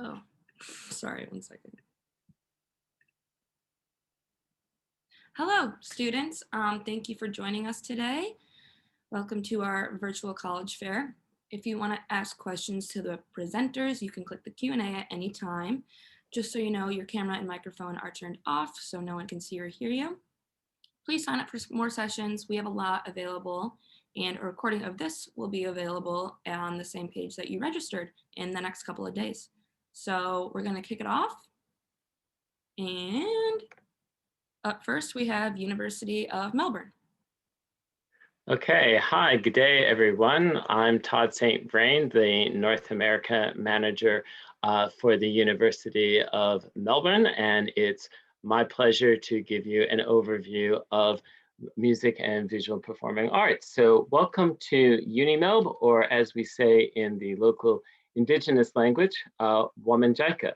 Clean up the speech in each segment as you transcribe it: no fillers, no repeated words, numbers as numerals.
Oh, sorry, one second. Hello, students. Thank you for joining us today. Welcome to our virtual college fair. If you want to ask questions to the presenters, you can click the Q&A at any time. Just so you know, your camera and microphone are turned off so no one can see or hear you. Please sign up for more sessions. We have a lot available, and a recording of this will be available on the same page that you registered in the next couple of days. So we're going to kick it off. And up first, we have University of Melbourne. Okay, hi, good day, everyone. I'm Todd St. Vrain, the North America Manager for the University of Melbourne, and it's my pleasure to give you an overview of music and visual performing arts. So welcome to UniMelb, or as we say in the local Indigenous language, NJACAC.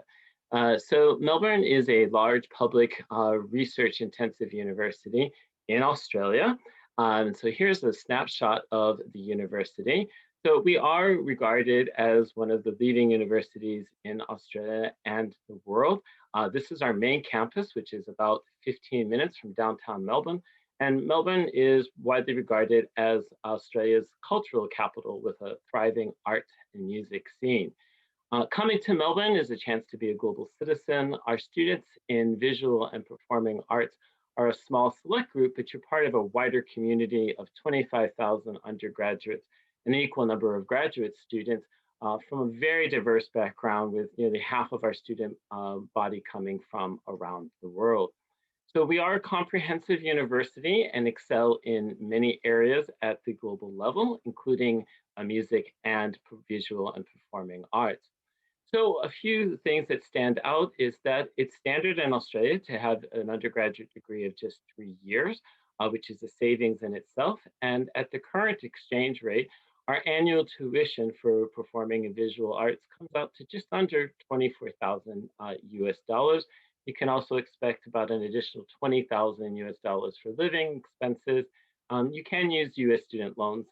So Melbourne is a large public research-intensive university in Australia. So here's a snapshot of the university. So we are regarded as one of the leading universities in Australia and the world. This is our main campus, which is about 15 minutes from downtown Melbourne. And Melbourne is widely regarded as Australia's cultural capital with a thriving art and music scene. Coming to Melbourne is a chance to be a global citizen. Our students in visual and performing arts are a small select group, but you're part of a wider community of 25,000 undergraduates and an equal number of graduate students from a very diverse background, with nearly half of our student body coming from around the world. So we are a comprehensive university and excel in many areas at the global level, including music and visual and performing arts. So a few things that stand out is that it's standard in Australia to have an undergraduate degree of just 3 years, which is a savings in itself. And at the current exchange rate, our annual tuition for performing and visual arts comes out to just under 24,000 US dollars. You can also expect about an additional 20,000 US dollars for living expenses. You can use US student loans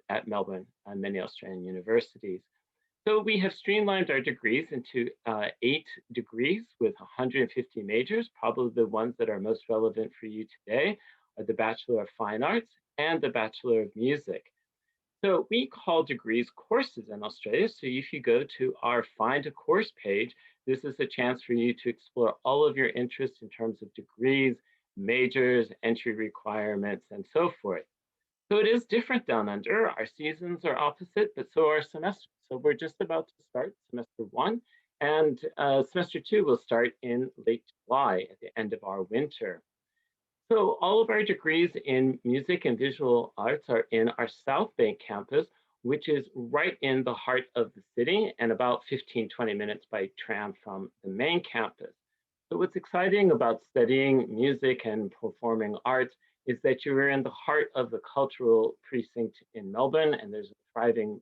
at Melbourne and many Australian universities. So we have streamlined our degrees into 8 degrees with 150 majors. Probably the ones that are most relevant for you today are the Bachelor of Fine Arts and the Bachelor of Music. So we call degrees courses in Australia. So if you go to our Find a Course page, this is a chance for you to explore all of your interests in terms of degrees, majors, entry requirements, and so forth. So it is different down under. Our seasons are opposite, but so are semesters. So we're just about to start semester 1, and semester 2 will start in late July at the end of our winter. So all of our degrees in music and visual arts are in our South Bank campus, which is right in the heart of the city and about 15-20 minutes by tram from the main campus. So what's exciting about studying music and performing arts is that you're in the heart of the cultural precinct in Melbourne, and there's a thriving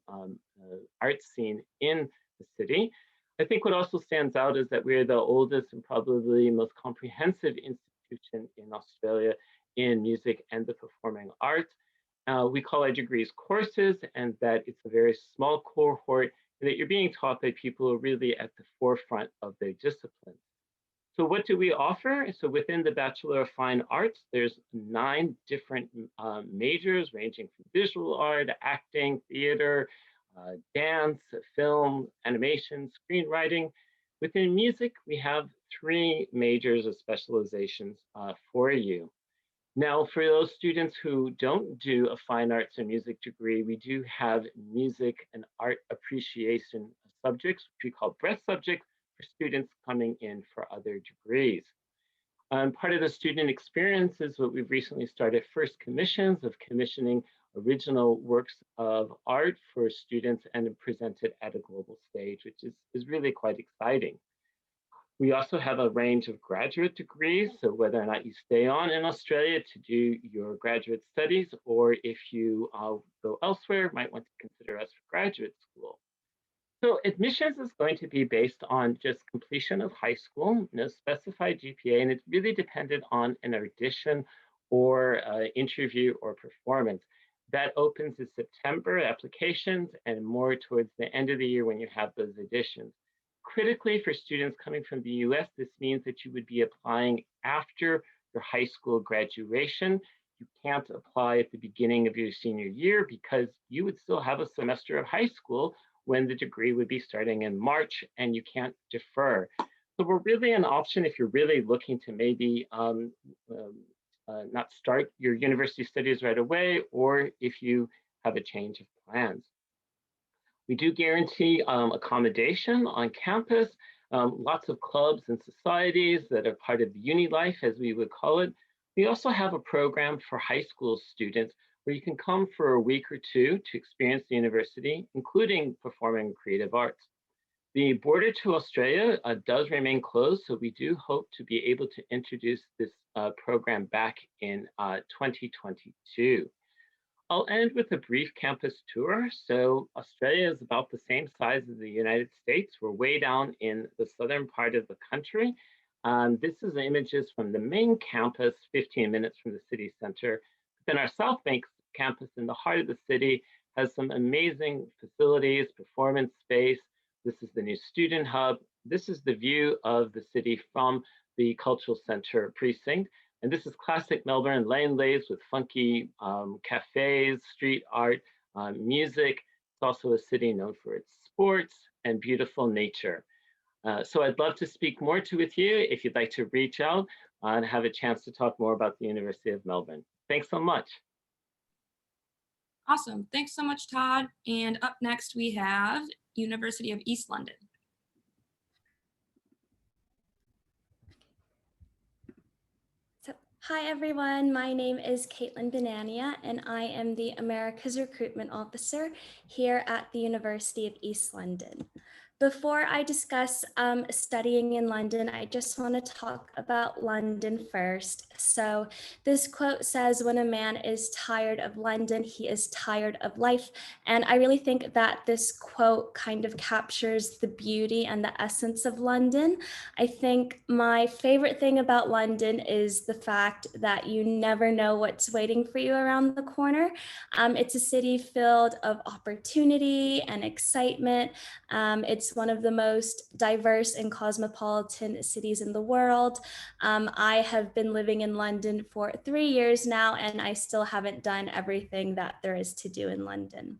art scene in the city. I think what also stands out is that we're the oldest and probably most comprehensive institution in Australia in music and the performing arts. We call our degrees courses, and that it's a very small cohort, and that you're being taught by people who are really at the forefront of their discipline. So what do we offer? So within the Bachelor of Fine Arts, there's 9 different majors ranging from visual art, acting, theater, dance, film, animation, screenwriting. Within music, we have 3 majors of specializations for you. Now, for those students who don't do a fine arts or music degree, we do have music and art appreciation subjects, which we call breadth subjects, for students coming in for other degrees. Part of the student experience is what we've recently started, first commissions of commissioning original works of art for students and presented at a global stage, which is really quite exciting. We also have a range of graduate degrees, so whether or not you stay on in Australia to do your graduate studies, or if you go elsewhere, might want to consider us for graduate school. So admissions is going to be based on just completion of high school, no specified GPA, and it's really dependent on an audition or interview or performance. That opens in September, applications, and more towards the end of the year when you have those auditions. critically for students coming from the US, this means that you would be applying after your high school graduation. You can't apply at the beginning of your senior year because you would still have a semester of high school when the degree would be starting in March, and you can't defer. So we're really an option if you're really looking to maybe not start your university studies right away, or if you have a change of plans. We do guarantee accommodation on campus, lots of clubs and societies that are part of the uni life, as we would call it. We also have a program for high school students where you can come for a week or two to experience the university, including performing creative arts. The border to Australia does remain closed, so we do hope to be able to introduce this program back in 2022. I'll end with a brief campus tour. So Australia is about the same size as the United States. We're way down in the southern part of the country. This is images from the main campus, 15 minutes from the city center. Then our South Bank campus in the heart of the city has some amazing facilities, performance space. This is the new student hub. This is the view of the city from the cultural center precinct. And this is classic Melbourne lane lays with funky cafes, street art, music. It's also a city known for its sports and beautiful nature. So I'd love to speak more with you if you'd like to reach out and have a chance to talk more about the University of Melbourne. Thanks so much. Awesome. Thanks so much, Todd. And up next, we have University of East London. Hi everyone, my name is Caitlin Benania and I am the Americas Recruitment Officer here at the University of East London. Before I discuss studying in London, I just want to talk about London first. So this quote says, "When a man is tired of London, he is tired of life." And I really think that this quote kind of captures the beauty and the essence of London. I think my favorite thing about London is the fact that you never know what's waiting for you around the corner. It's a city filled of opportunity and excitement. It's one of the most diverse and cosmopolitan cities in the world. I have been living in London for 3 years now, and I still haven't done everything that there is to do in London.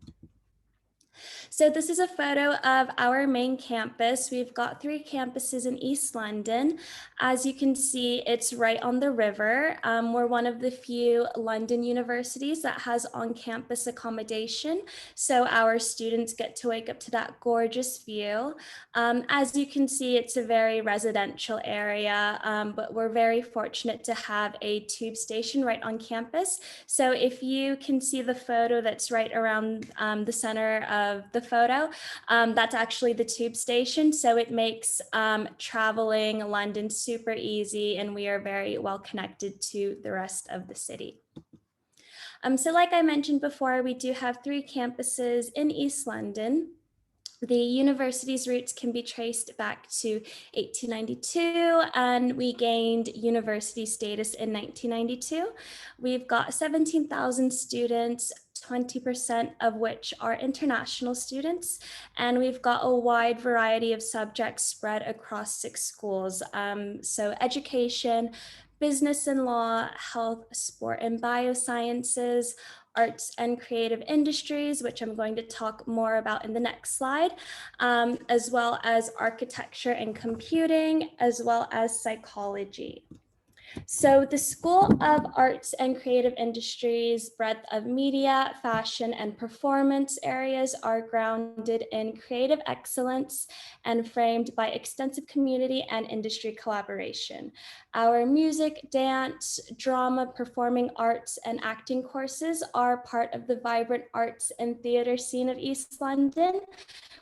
So this is a photo of our main campus. We've got 3 campuses in East London. As you can see, it's right on the river. We're one of the few London universities that has on-campus accommodation. So our students get to wake up to that gorgeous view. As you can see, it's a very residential area, but we're very fortunate to have a tube station right on campus. So if you can see the photo that's right around the center of the photo, that's actually the tube station. So it makes traveling London super easy, and we are very well connected to the rest of the city. So like I mentioned before, we do have 3 campuses in East London. The university's roots can be traced back to 1892, and we gained university status in 1992. We've got 17,000 students, 20% of which are international students, and we've got a wide variety of subjects spread across 6 schools. So education, business and law, health, sport and biosciences, arts and creative industries, which I'm going to talk more about in the next slide, as well as architecture and computing, as well as psychology. So the School of Arts and Creative Industries' breadth of media, fashion, and performance areas are grounded in creative excellence and framed by extensive community and industry collaboration. Our music, dance, drama, performing arts, and acting courses are part of the vibrant arts and theater scene of East London.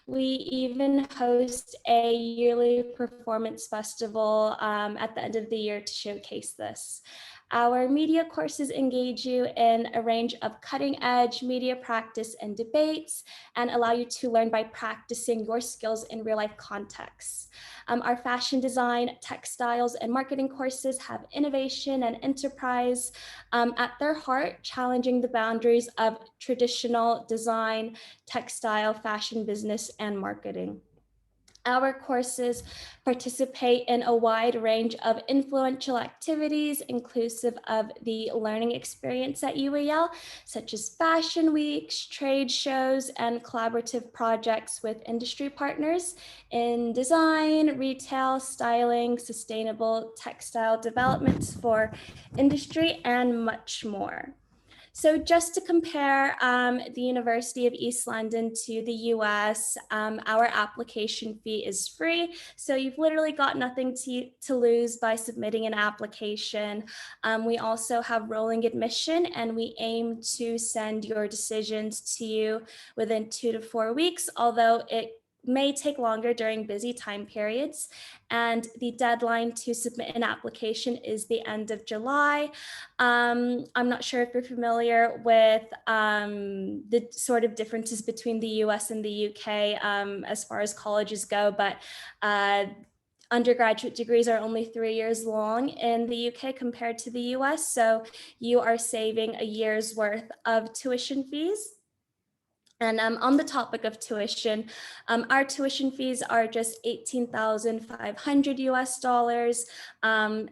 We even host a yearly performance festival at the end of the year to showcase this. Our media courses engage you in a range of cutting-edge media practice and debates, and allow you to learn by practicing your skills in real-life contexts. Our fashion design, textiles, and marketing courses have innovation and enterprise at their heart, challenging the boundaries of traditional design, textile, fashion, business, and marketing. Our courses participate in a wide range of influential activities, inclusive of the learning experience at UAL, such as fashion weeks, trade shows, and collaborative projects with industry partners in design, retail, styling, sustainable textile developments for industry, and much more. So just to compare the University of East London to the US, our application fee is free. So you've literally got nothing to lose by submitting an application. We also have rolling admission, and we aim to send your decisions to you within 2 to 4 weeks, although it may take longer during busy time periods. And the deadline to submit an application is the end of July. I'm not sure if you're familiar with the sort of differences between the US and the UK as far as colleges go, but undergraduate degrees are only 3 years long in the UK compared to the US. So you are saving a year's worth of tuition fees. And on the topic of tuition, our tuition fees are just 18,500 US dollars.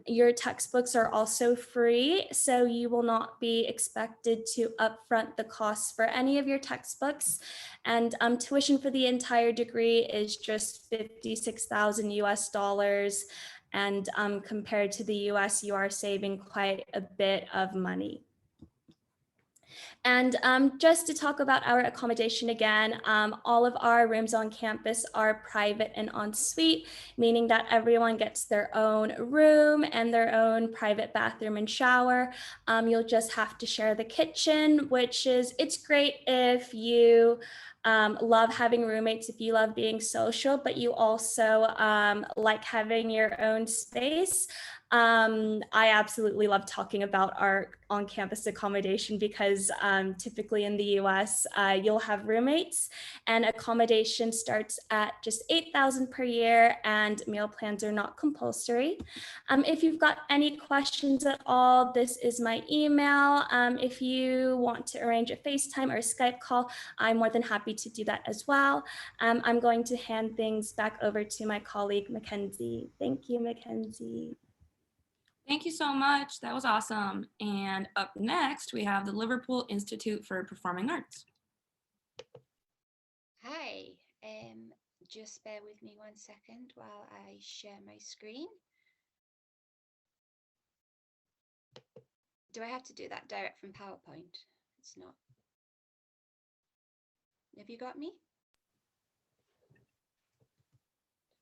Your textbooks are also free, so you will not be expected to upfront the costs for any of your textbooks. And tuition for the entire degree is just 56,000 US dollars. And compared to the US, you are saving quite a bit of money. And just to talk about our accommodation again, all of our rooms on campus are private and en suite, meaning that everyone gets their own room and their own private bathroom and shower. You'll just have to share the kitchen, it's great if you love having roommates, if you love being social, but you also like having your own space. I absolutely love talking about our on-campus accommodation because typically in the US, you'll have roommates, and accommodation starts at just $8,000 per year, and meal plans are not compulsory. If you've got any questions at all, this is my email. If you want to arrange a FaceTime or a Skype call, I'm more than happy to do that as well. I'm going to hand things back over to my colleague, Mackenzie. Thank you, Mackenzie. Thank you so much. That was awesome. And up next, we have the Liverpool Institute for Performing Arts. Hi, just bear with me 1 second while I share my screen. Do I have to do that direct from PowerPoint? It's not. Have you got me?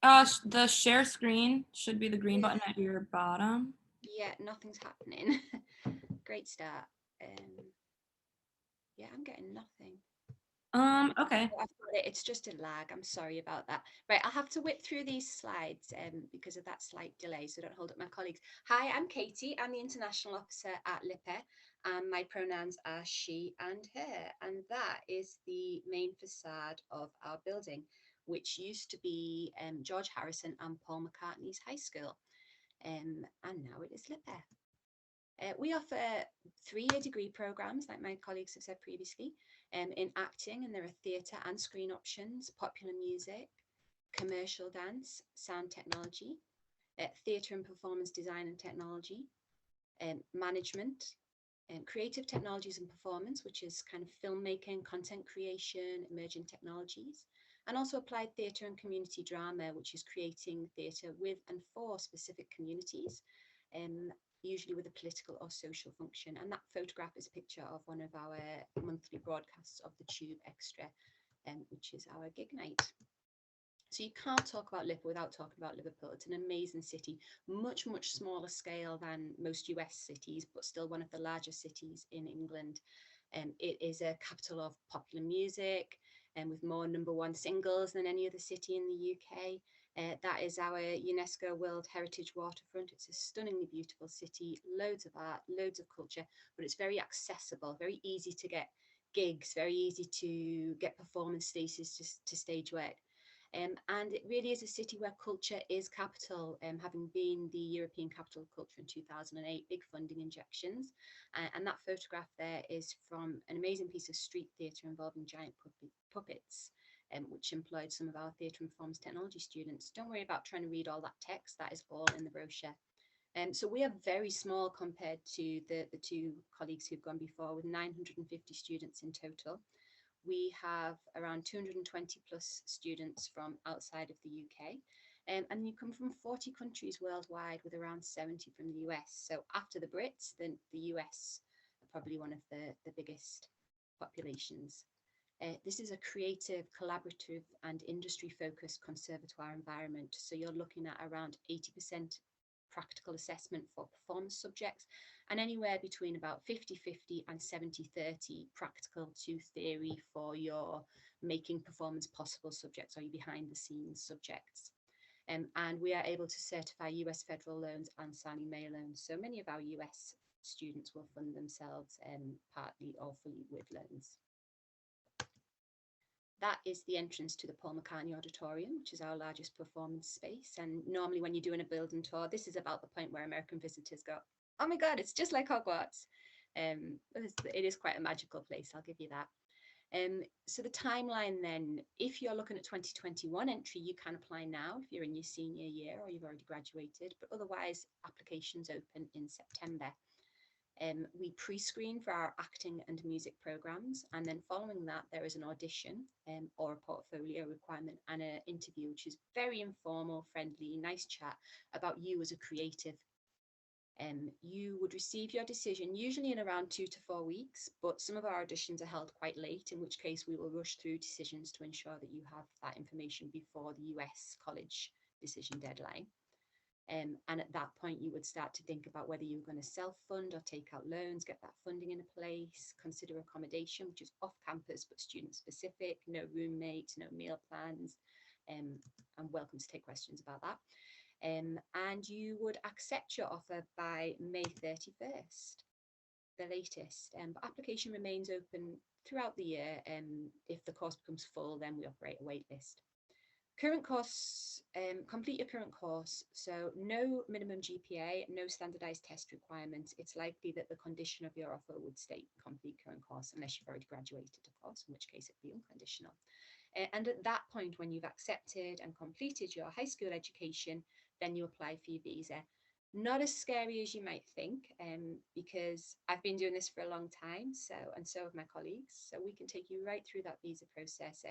The share screen should be the green button at your bottom. Yeah, nothing's happening. Great start. Yeah, I'm getting nothing. Okay. I've got it. It's just a lag. I'm sorry about that. Right, I'll have to whip through these slides because of that slight delay, so don't hold up my colleagues. Hi, I'm Katie. I'm the International Officer at LIPE, and my pronouns are she and her. And that is the main facade of our building, which used to be George Harrison and Paul McCartney's high school. And now it is LIPE. We offer 3-year degree programs, like my colleagues have said previously, in acting, and there are theatre and screen options, popular music, commercial dance, sound technology, theatre and performance design and technology, management, creative technologies and performance, which is kind of filmmaking, content creation, emerging technologies, and also applied theatre and community drama, which is creating theatre with and for specific communities, usually with a political or social function. And that photograph is a picture of one of our monthly broadcasts of the Tube Extra, which is our gig night. So you can't talk about LIPE without talking about Liverpool. It's an amazing city, much, much smaller scale than most US cities, but still one of the largest cities in England. It is a capital of popular music, and with more #1 singles than any other city in the UK. That is our UNESCO World Heritage waterfront. It's a stunningly beautiful city, loads of art, loads of culture, but it's very accessible, very easy to get gigs, very easy to get performance spaces to stage work. And it really is a city where culture is capital, having been the European Capital of Culture in 2008, big funding injections. And that photograph there is from an amazing piece of street theatre involving giant puppets. which employed some of our theatre and performance technology students. Don't worry about trying to read all that text, that is all in the brochure. So we are very small compared to the two colleagues who've gone before, with 950 students in total. We have around 220 plus students from outside of the UK. And you come from 40 countries worldwide, with around 70 from the US. So after the Brits, then the US are probably one of the biggest populations. This is a creative, collaborative and industry-focused conservatoire environment. So you're looking at around 80% practical assessment for performance subjects, and anywhere between about 50-50 and 70-30 practical to theory for your making performance possible subjects or your behind the scenes subjects. And we are able to certify US federal loans and Fannie Mae loans. So many of our US students will fund themselves partly or fully with loans. That is the entrance to the Paul McCartney Auditorium, which is our largest performance space. And normally when you're doing a building tour, this is about the point where American visitors go, oh my God, it's just like Hogwarts. It is quite a magical place, I'll give you that. So the timeline then, if you're looking at 2021 entry, you can apply now if you're in your senior year or you've already graduated, but otherwise applications open in September. We pre-screen for our acting and music programs, and then following that there is an audition or a portfolio requirement and an interview, which is very informal, friendly, nice chat about you as a creative. You would receive your decision usually in around 2 to 4 weeks, but some of our auditions are held quite late, in which case we will rush through decisions to ensure that you have that information before the US college decision deadline. And at that point, you would start to think about whether you're going to self-fund or take out loans, get that funding in place, consider accommodation, which is off-campus but student-specific, no roommates, no meal plans. I'm welcome to take questions about that. And you would accept your offer by May 31st, the latest. But application remains open throughout the year. If the course becomes full, then we operate a wait list. Current course, complete your current course. So no minimum GPA, no standardized test requirements. It's likely that the condition of your offer would state complete current course, unless you've already graduated, of course, in which case it'd be unconditional. And at that point, when you've accepted and completed your high school education, then you apply for your visa. Not as scary as you might think, because I've been doing this for a long time, so have my colleagues. So we can take you right through that visa process.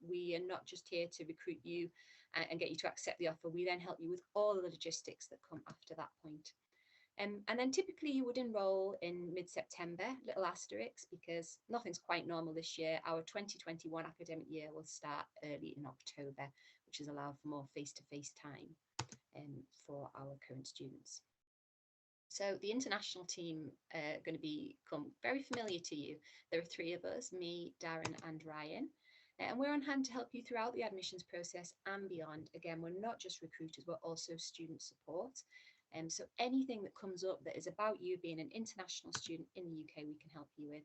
We are not just here to recruit you and get you to accept the offer. We then help you with all the logistics that come after that point. And then typically you would enroll in mid-September, little asterisks, because nothing's quite normal this year. Our 2021 academic year will start early in October, which has allowed for more face-to-face time for our current students. So the international team are going to become very familiar to you. There are 3 of us, me, Darren and Ryan, and we're on hand to help you throughout the admissions process and beyond. Again, we're not just recruiters, we're also student support. So anything that comes up that is about you being an international student in the UK, we can help you with.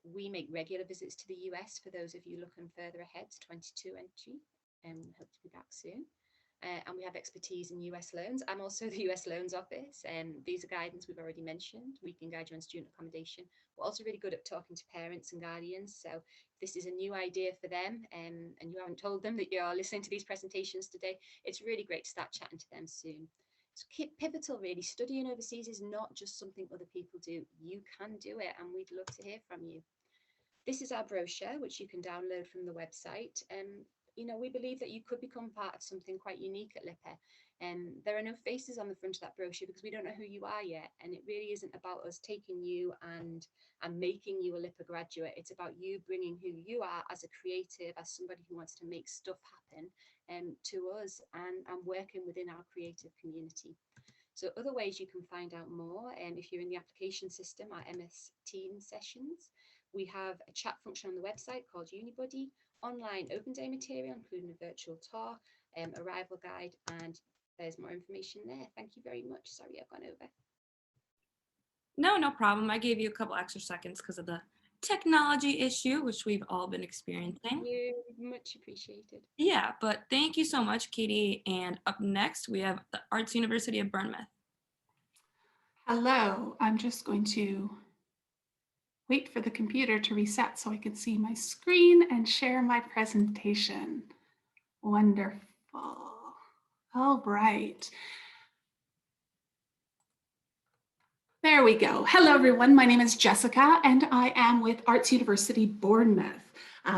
We make regular visits to the US for those of you looking further ahead to 22 entry, and hope to be back soon. And we have expertise in US loans. I'm also the US loans office, and visa guidance we've already mentioned. We can guide you on student accommodation. We're also really good at talking to parents and guardians. So if this is a new idea for them and you haven't told them that you're listening to these presentations today, it's really great to start chatting to them soon. It's pivotal, really. Studying overseas is not just something other people do. You can do it, and we'd love to hear from you. This is our brochure, which you can download from the website. You know, we believe that you could become part of something quite unique at LIPA. There are no faces on the front of that brochure because we don't know who you are yet. And it really isn't about us taking you and making you a LIPA graduate. It's about you bringing who you are as a creative, as somebody who wants to make stuff happen to us and working within our creative community. So other ways you can find out more, if you're in the application system, our MS Teams sessions. We have a chat function on the website called Unibuddy, online open day material, including a virtual tour, arrival guide, and there's more information there. Thank you very much. Sorry, I've gone over. No problem. I gave you a couple extra seconds because of the technology issue, which we've all been experiencing. Thank you, much appreciated. Yeah, but thank you so much, Katie. And up next, we have the Arts University of Bournemouth. Hello, I'm just going to wait for the computer to reset so I can see my screen and share my presentation. Wonderful. All right. There we go. Hello, everyone. My name is Jessica, and I am with Arts University Bournemouth.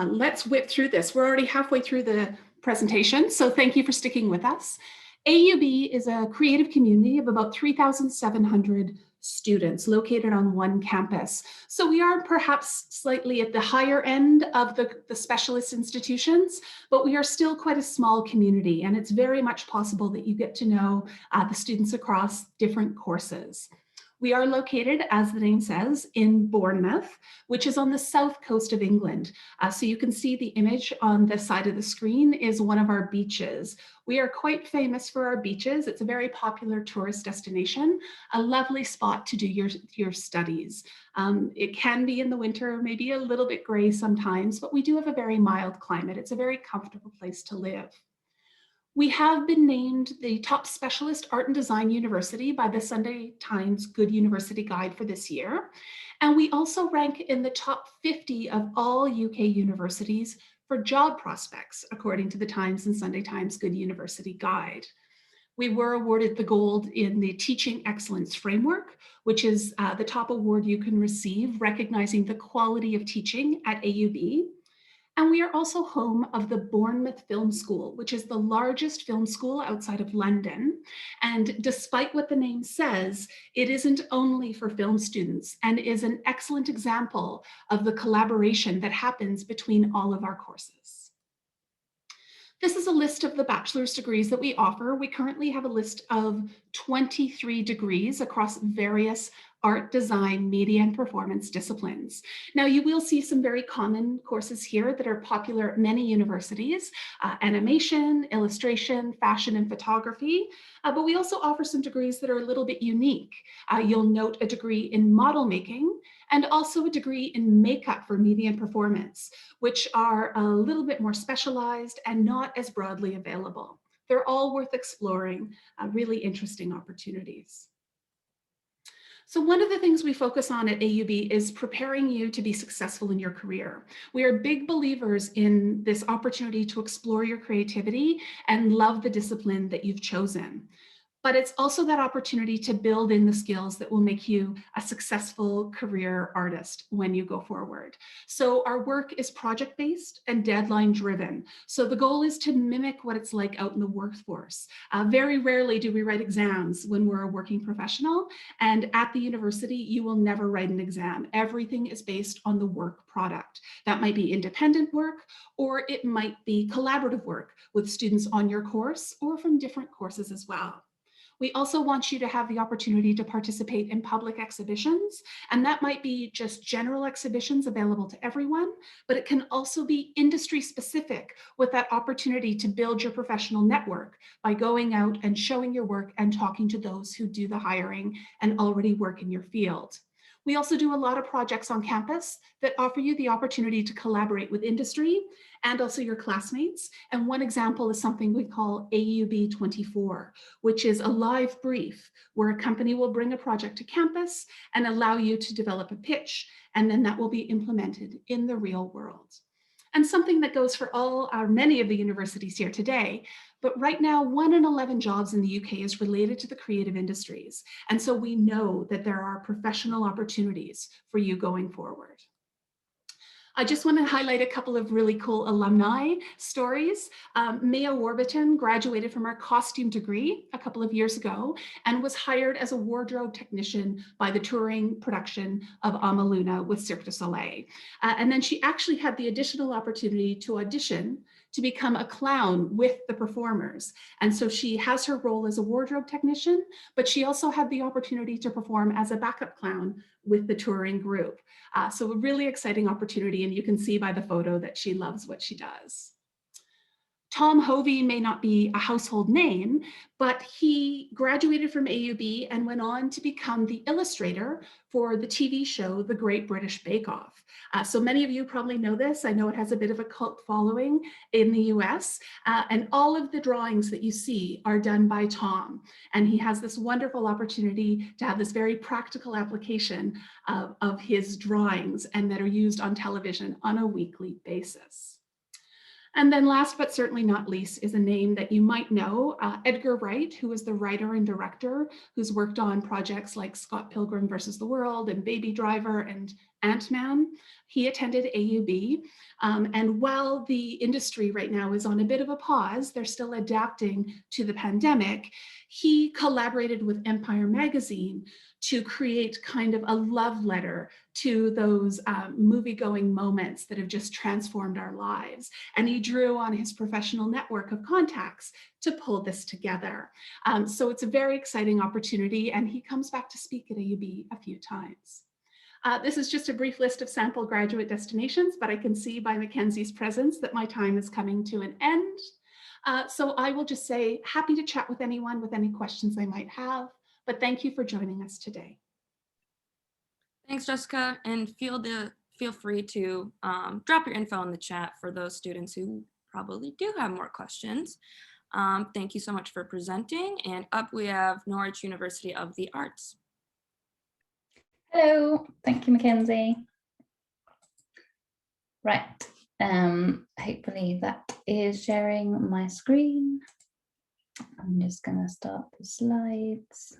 Let's whip through this. We're already halfway through the presentation, so thank you for sticking with us. AUB is a creative community of about 3,700 students located on one campus. So we are perhaps slightly at the higher end of the specialist institutions, but we are still quite a small community, and it's very much possible that you get to know the students across different courses. We are located, as the name says, in Bournemouth, which is on the south coast of England. So you can see the image on the side of the screen is one of our beaches. We are quite famous for our beaches. It's a very popular tourist destination, a lovely spot to do your studies. It can be in the winter, maybe a little bit gray sometimes, but we do have a very mild climate. It's a very comfortable place to live. We have been named the top specialist art and design university by the Sunday Times Good University Guide for this year. And we also rank in the top 50 of all UK universities for job prospects, according to the Times and Sunday Times Good University Guide. We were awarded the gold in the Teaching Excellence Framework, which is the top award you can receive, recognizing the quality of teaching at AUB. And we are also home of the Bournemouth Film School, which is the largest film school outside of London. And despite what the name says, it isn't only for film students and is an excellent example of the collaboration that happens between all of our courses. This is a list of the bachelor's degrees that we offer. We currently have a list of 23 degrees across various art, design, media, and performance disciplines. Now, you will see some very common courses here that are popular at many universities, animation, illustration, fashion, and photography, but we also offer some degrees that are a little bit unique. You'll note a degree in model making and also a degree in makeup for media and performance, which are a little bit more specialized and not as broadly available. They're all worth exploring, really interesting opportunities. So one of the things we focus on at AUB is preparing you to be successful in your career. We are big believers in this opportunity to explore your creativity and love the discipline that you've chosen. But it's also that opportunity to build in the skills that will make you a successful career artist when you go forward. So our work is project-based and deadline-driven. So the goal is to mimic what it's like out in the workforce. Very rarely do we write exams when we're a working professional. And at the university, you will never write an exam. Everything is based on the work product. That might be independent work, or it might be collaborative work with students on your course or from different courses as well. We also want you to have the opportunity to participate in public exhibitions, and that might be just general exhibitions available to everyone, but it can also be industry specific with that opportunity to build your professional network by going out and showing your work and talking to those who do the hiring and already work in your field. We also do a lot of projects on campus that offer you the opportunity to collaborate with industry and also your classmates. And one example is something we call AUB 24, which is a live brief where a company will bring a project to campus and allow you to develop a pitch, and then that will be implemented in the real world. And something that goes for many of the universities here today, but right now 1 in 11 jobs in the UK is related to the creative industries. And so we know that there are professional opportunities for you going forward. I just want to highlight a couple of really cool alumni stories. Maya Warburton graduated from our costume degree a couple of years ago and was hired as a wardrobe technician by the touring production of Amaluna with Cirque du Soleil. And then she actually had the additional opportunity to audition to become a clown with the performers. And so she has her role as a wardrobe technician, but she also had the opportunity to perform as a backup clown with the touring group. So a really exciting opportunity, and you can see by the photo that she loves what she does. Tom Hovey may not be a household name, but he graduated from AUB and went on to become the illustrator for the TV show, The Great British Bake Off. So many of you probably know this. I know it has a bit of a cult following in the US, and all of the drawings that you see are done by Tom. And he has this wonderful opportunity to have this very practical application of his drawings and that are used on television on a weekly basis. And then last but certainly not least is a name that you might know, Edgar Wright, who is the writer and director who's worked on projects like Scott Pilgrim versus the World and Baby Driver and Ant-Man. He attended AUB, and while the industry right now is on a bit of a pause, they're still adapting to the pandemic, he collaborated with Empire Magazine to create kind of a love letter to those movie-going moments that have just transformed our lives. And he drew on his professional network of contacts to pull this together. So it's a very exciting opportunity, and he comes back to speak at AUB a few times. This is just a brief list of sample graduate destinations, but I can see by Mackenzie's presence that my time is coming to an end. So I will just say, happy to chat with anyone with any questions they might have, but thank you for joining us today. Thanks, Jessica, and feel free to drop your info in the chat for those students who probably do have more questions. Thank you so much for presenting, and up we have Norwich University of the Arts. Hello, thank you, Mackenzie. Right, hopefully that is sharing my screen. I'm just going to start the slides.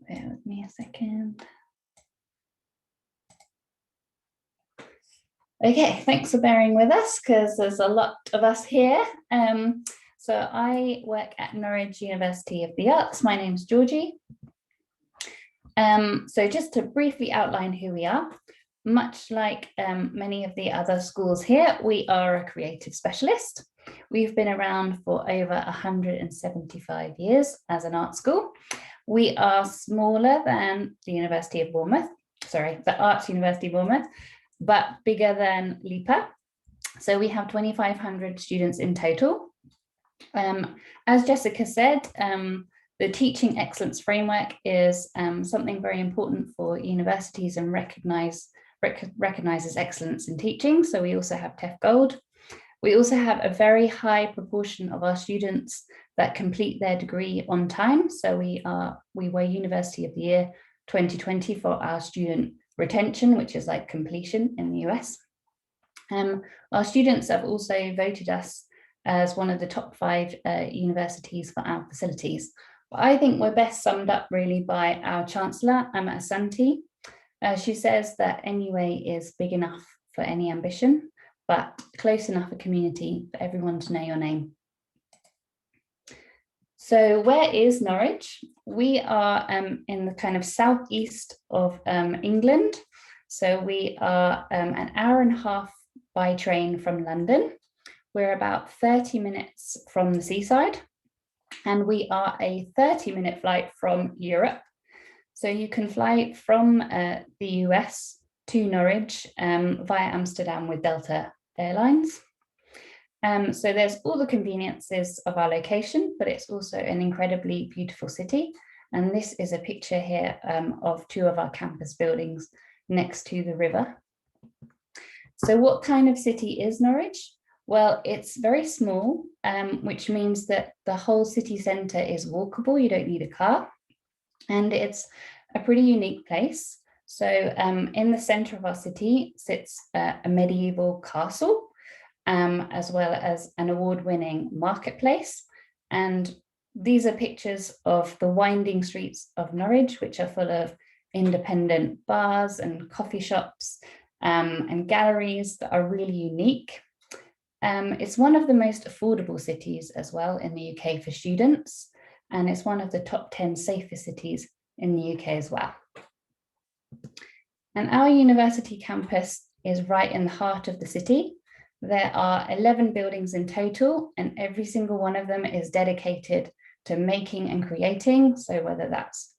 Bear with me a second. Okay, thanks for bearing with us because there's a lot of us here. So I work at Norwich University of the Arts. My name's Georgie. So just to briefly outline who we are, much like many of the other schools here, we are a creative specialist. We've been around for over 175 years as an art school. We are smaller than the University of Bournemouth, sorry, the Arts University of Bournemouth, but bigger than LIPA. So we have 2,500 students in total. As Jessica said, the Teaching Excellence Framework is something very important for universities and recognizes excellence in teaching. So we also have TEF Gold. We also have a very high proportion of our students that complete their degree on time. So we were University of the Year 2020 for our student retention, which is like completion in the US. Our students have also voted us as one of the top 5 universities for our facilities. But I think we're best summed up really by our Chancellor, Amma Asante. She says that NUA is big enough for any ambition, but close enough a community for everyone to know your name. So where is Norwich? We are in the kind of southeast of England. So we are an hour and a half by train from London. We're about 30 minutes from the seaside, and we are a 30-minute flight from Europe. So you can fly from the US to Norwich via Amsterdam with Delta Airlines. So there's all the conveniences of our location, but it's also an incredibly beautiful city. And this is a picture here of 2 of our campus buildings next to the river. So what kind of city is Norwich? Well, it's very small, which means that the whole city centre is walkable. You don't need a car. And it's a pretty unique place. So in the centre of our city sits a medieval castle, as well as an award-winning marketplace. And these are pictures of the winding streets of Norwich, which are full of independent bars and coffee shops and galleries that are really unique. It's one of the most affordable cities as well in the UK for students, and it's one of the top 10 safest cities in the UK as well. And our university campus is right in the heart of the city. There are 11 buildings in total, and every single one of them is dedicated to making and creating. So whether that's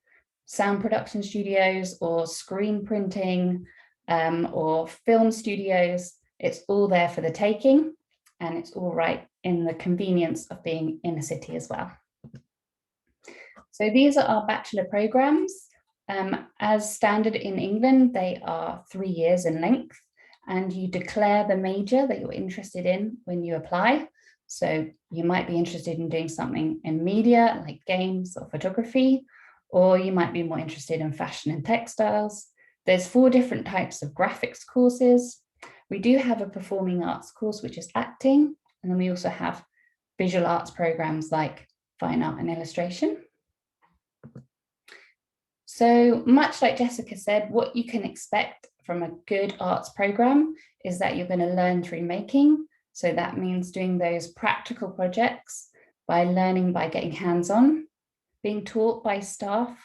sound production studios or screen printing or film studios, it's all there for the taking. and it's all right in the convenience of being in a city as well. So these are our bachelor programs. As standard in England, they are 3 years in length, and you declare the major that you're interested in when you apply. So you might be interested in doing something in media, like games or photography, or you might be more interested in fashion and textiles. There's 4 different types of graphics courses. We do have a performing arts course, which is acting, and then we also have visual arts programs like fine art and illustration. So much like Jessica said, what you can expect from a good arts program is that you're going to learn through making. So that means doing those practical projects by learning by getting hands-on, being taught by staff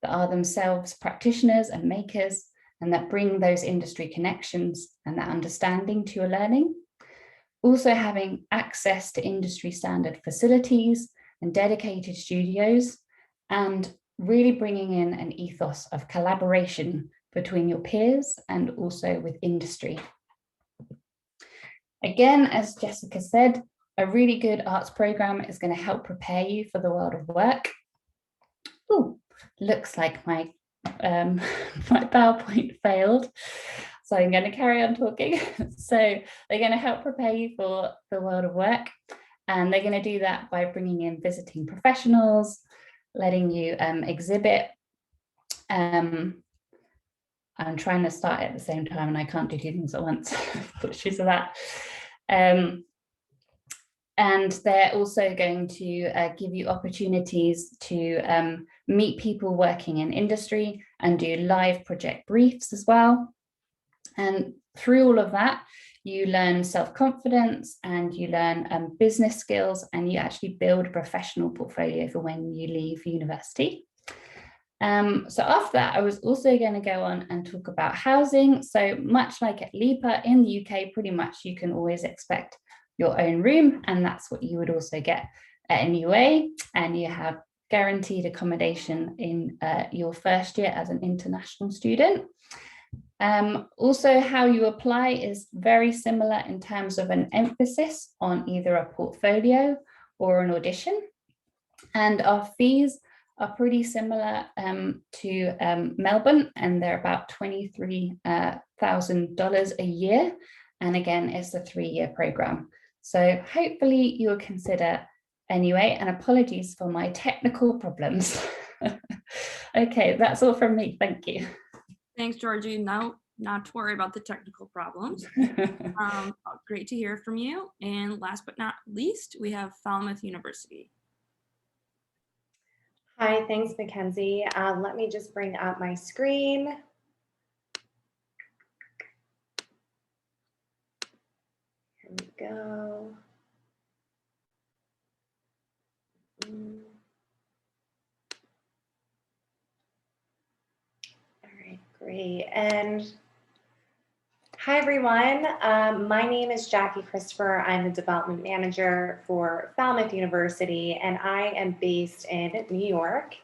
that are themselves practitioners and makers, and that bring those industry connections and that understanding to your learning. Also having access to industry standard facilities and dedicated studios, and really bringing in an ethos of collaboration between your peers and also with industry. Again, as Jessica said, a really good arts program is going to help prepare you for the world of work. Oh, looks like my PowerPoint failed. So I'm going to carry on talking. So they're going to help prepare you for the world of work. And they're going to do that by bringing in visiting professionals, letting you exhibit. I'm trying to start at the same time and I can't do 2 things at once. Apologies for that. And they're also going to give you opportunities to meet people working in industry and do live project briefs as well. And through all of that, you learn self-confidence and you learn business skills, and you actually build a professional portfolio for when you leave university. So after that, I was also going to go on and talk about housing. So much like at LIPA in the UK, pretty much you can always expect your own room, and that's what you would also get at NUA, and you have guaranteed accommodation in your first year as an international student. Also, how you apply is very similar in terms of an emphasis on either a portfolio or an audition, and our fees are pretty similar to Melbourne, and they're about $23,000 a year, and again it's a 3-year program. So hopefully you will consider anyway, and apologies for my technical problems. Okay, that's all from me. Thank you. Thanks, Georgie. No, not to worry about the technical problems. Great to hear from you. And last but not least, we have Falmouth University. Hi, thanks, Mackenzie. Let me just bring up my screen. Here we go. All right, great. And hi, everyone. My name is Jackie Christopher. I'm the development manager for Falmouth University, and I am based in New York.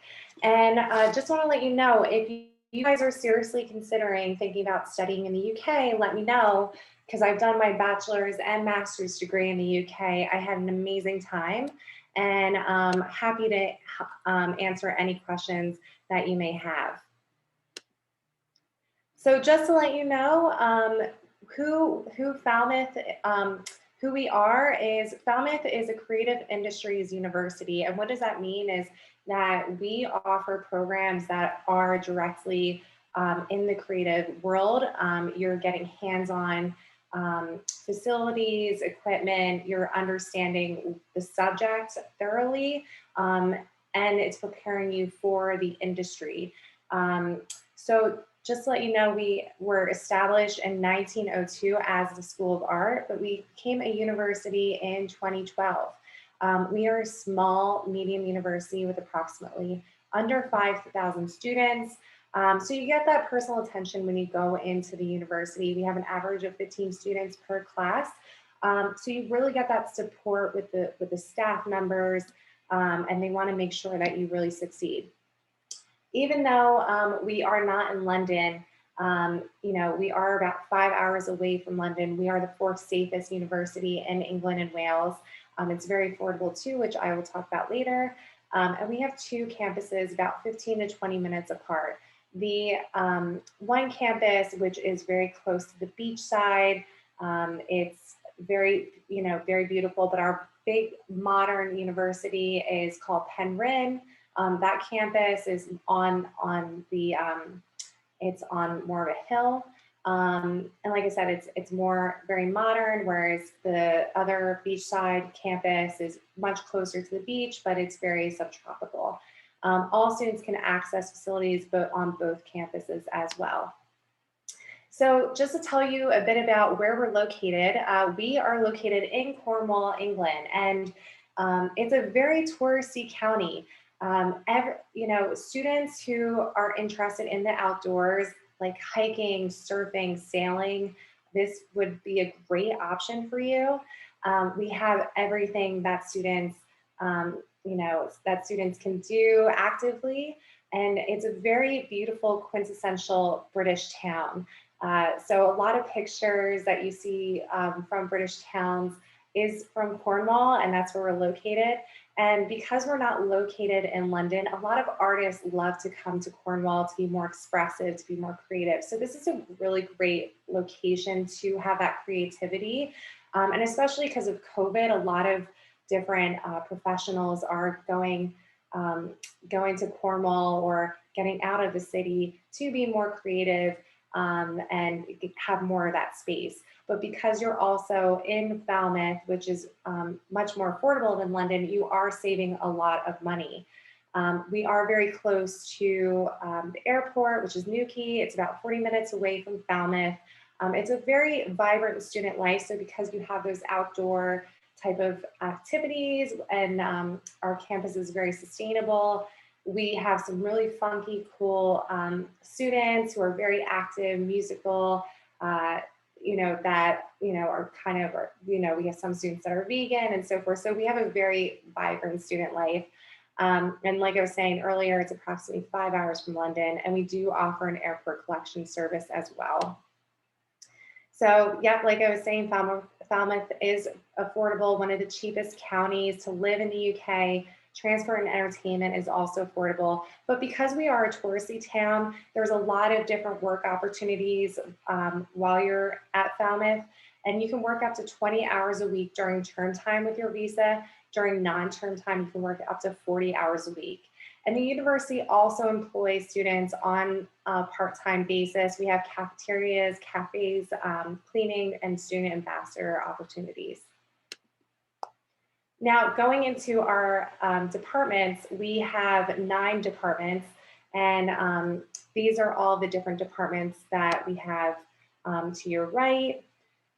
And just want to let you know, if you guys are seriously considering thinking about studying in the UK, let me know, because I've done my bachelor's and master's degree in the UK. I had an amazing time, and I'm happy to answer any questions that you may have. So just to let you know who Falmouth, who we are, is Falmouth is a creative industries university. And what does that mean is that we offer programs that are directly in the creative world. You're getting hands-on facilities, equipment, you're understanding the subject thoroughly, and it's preparing you for the industry. So just to let you know, we were established in 1902 as the School of Art, but we became a university in 2012. We are a small, medium university with approximately under 5,000 students. So you get that personal attention when you go into the university. We have an average of 15 students per class. So you really get that support with the staff members, and they want to make sure that you really succeed. Even though we are not in London, You know, we are about 5 hours away from London. We are the 4th safest university in England and Wales. It's very affordable too, which I will talk about later. And we have 2 campuses about 15 to 20 minutes apart. The one campus, which is very close to the beach side, it's very, you know, very beautiful, but our big modern university is called Penryn. That campus is on the, it's on more of a hill. And like I said, it's more very modern, whereas the other beachside campus is much closer to the beach, but it's very subtropical. All students can access facilities on both campuses as well. So just to tell you a bit about where we're located, we are located in Cornwall, England, and it's a very touristy county. You know, students who are interested in the outdoors, like hiking, surfing, sailing, this would be a great option for you. We have everything that students, you know, that students can do actively, and it's a very beautiful, quintessential British town. So a lot of pictures that you see from British towns is from Cornwall, and that's where we're located. And because we're not located in London, a lot of artists love to come to Cornwall to be more expressive, to be more creative. So this is a really great location to have that creativity. And especially because of COVID, a lot of different professionals are going to Cornwall or getting out of the city to be more creative and have more of that space. But because you're also in Falmouth, which is much more affordable than London, you are saving a lot of money. We are very close to the airport, which is Newquay. It's about 40 minutes away from Falmouth. It's a very vibrant student life. So because you have those outdoor type of activities and our campus is very sustainable, we have some really funky, cool students who are very active, musical, you know, that, you know, are kind of, you know, we have some students that are vegan and so forth. So we have a very vibrant student life. And like I was saying earlier, it's approximately 5 hours from London, and we do offer an airport collection service as well. So yeah, like I was saying, Falmouth is affordable, one of the cheapest counties to live in the UK. Transport and entertainment is also affordable. But because we are a touristy town, there's a lot of different work opportunities while you're at Falmouth. And you can work up to 20 hours a week during term time with your visa. During non-term time, you can work up to 40 hours a week. And the university also employs students on a part-time basis. We have cafeterias, cafes, cleaning, and student ambassador opportunities. Now, going into our departments, we have 9 departments, and these are all the different departments that we have to your right.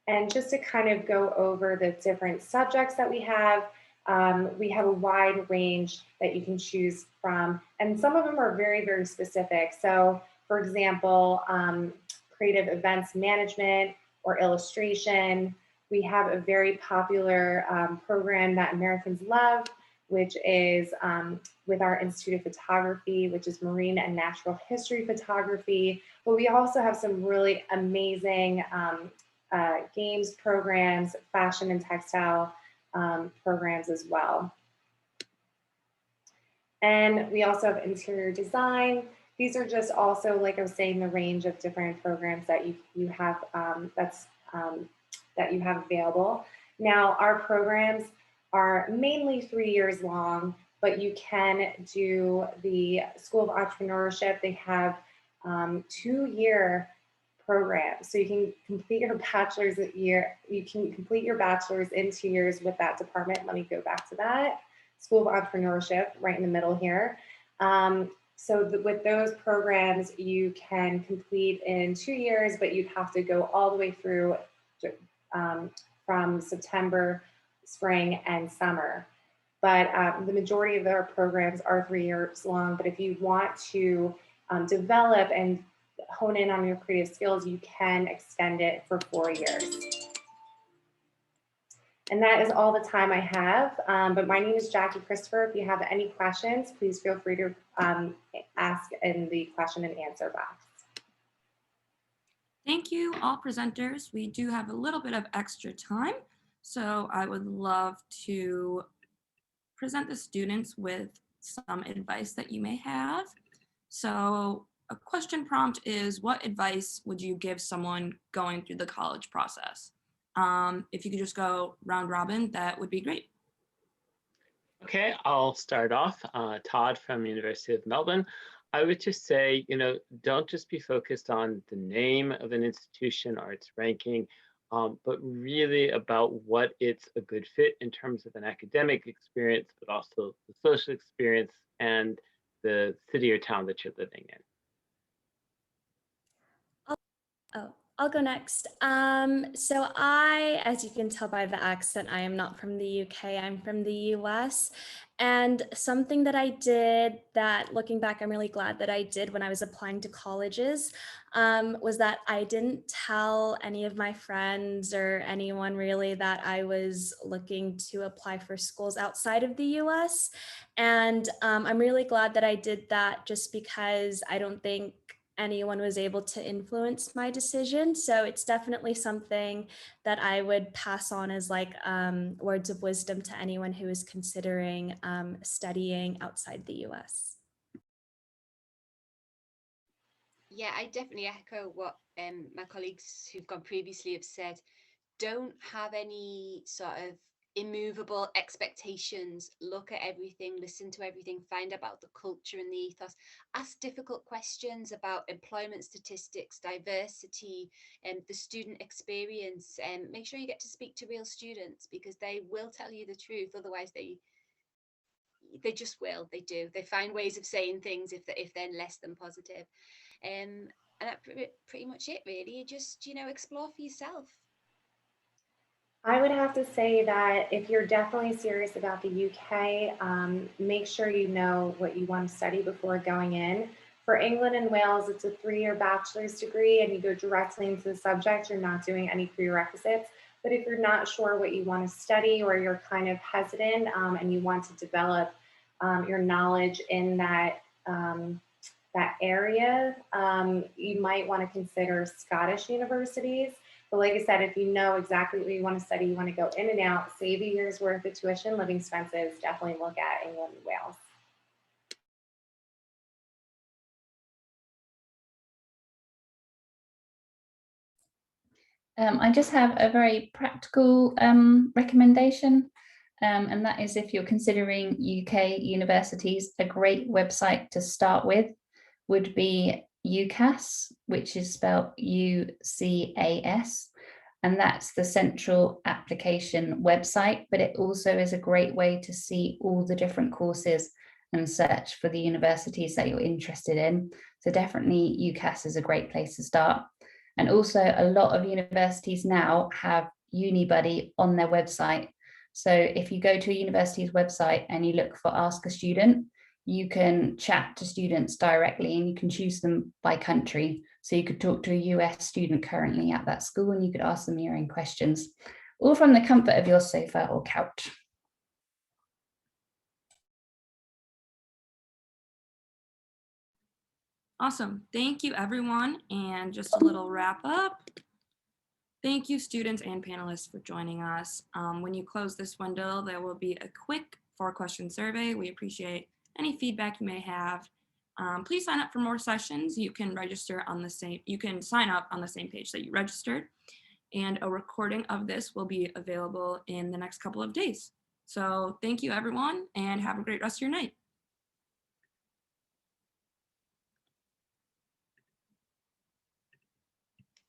And just to kind of go over the different subjects that we have a wide range that you can choose from, and some of them are very, very specific. So, for example, creative events management or illustration. We have a very popular program that Americans love, which is with our Institute of Photography, which is marine and natural history photography. But we also have some really amazing games programs, fashion and textile programs as well. And we also have interior design. These are just also, like I was saying, the range of different programs that you have that you have available. Now, our programs are mainly 3 years long, but you can do the School of Entrepreneurship. They have 2-year programs. So you can complete your bachelor's you can complete your bachelor's in 2 years with that department. Let me go back to that. School of Entrepreneurship, right in the middle here. With those programs, you can complete in 2 years, but you'd have to go all the way through from September, spring, and summer. But the majority of our programs are 3 years long. But if you want to develop and hone in on your creative skills, you can extend it for 4 years. And that is all the time I have. But my name is Jackie Christopher. If you have any questions, please feel free to ask in the question and answer box. Thank you, all presenters. We do have a little bit of extra time, so I would love to present the students with some advice that you may have. So a question prompt is, what advice would you give someone going through the college process? If you could just go round robin, that would be great. Okay, I'll start off. Todd from University of Melbourne. I would just say, don't just be focused on the name of an institution or its ranking, but really about what it's a good fit in terms of an academic experience, but also the social experience and the city or town that you're living in. I'll go next. So as you can tell by the accent, I am not from the UK, I'm from the US. And something that I did that, looking back, I'm really glad that I did when I was applying to colleges, was that I didn't tell any of my friends or anyone really that I was looking to apply for schools outside of the US. And I'm really glad that I did that, just because I don't think anyone was able to influence my decision. So it's definitely something that I would pass on as like words of wisdom to anyone who is considering studying outside the US. Yeah, I definitely echo what my colleagues who've gone previously have said. Don't have any sort of immovable expectations. Look at everything, listen to everything, find out about the culture and the ethos, ask difficult questions about employment statistics, diversity, and the student experience, and make sure you get to speak to real students, because they will tell you the truth. Otherwise they just will. They find ways of saying things if they're less than positive. And that's pretty much it, really. You just explore for yourself. I would have to say that if you're definitely serious about the UK, make sure you know what you want to study before going in. For England and Wales, it's a 3-year bachelor's degree and you go directly into the subject. You're not doing any prerequisites. But if you're not sure what you want to study, or you're kind of hesitant and you want to develop your knowledge in that area, you might want to consider Scottish universities. But like I said, if you know exactly what you want to study, you want to go in and out, save a year's worth of tuition, living expenses, definitely look at England and Wales. I just have a very practical recommendation, and that is, if you're considering UK universities, a great website to start with would be UCAS, which is spelled UCAS, and that's the central application website, but it also is a great way to see all the different courses and search for the universities that you're interested in. So definitely UCAS is a great place to start. And also, a lot of universities now have UniBuddy on their website. So if you go to a university's website and you look for Ask a Student, you can chat to students directly and you can choose them by country. So you could talk to a US student currently at that school and you could ask them your own questions, all from the comfort of your sofa or couch. Awesome. Thank you, everyone. And just a little wrap up. Thank you, students and panelists, for joining us. When you close this window, there will be a quick 4-question survey. We appreciate any feedback you may have. Please sign up for more sessions. You can register on the same, you can sign up on the same page that you registered. And a recording of this will be available in the next couple of days. So thank you, everyone, and have a great rest of your night.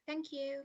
Thank you.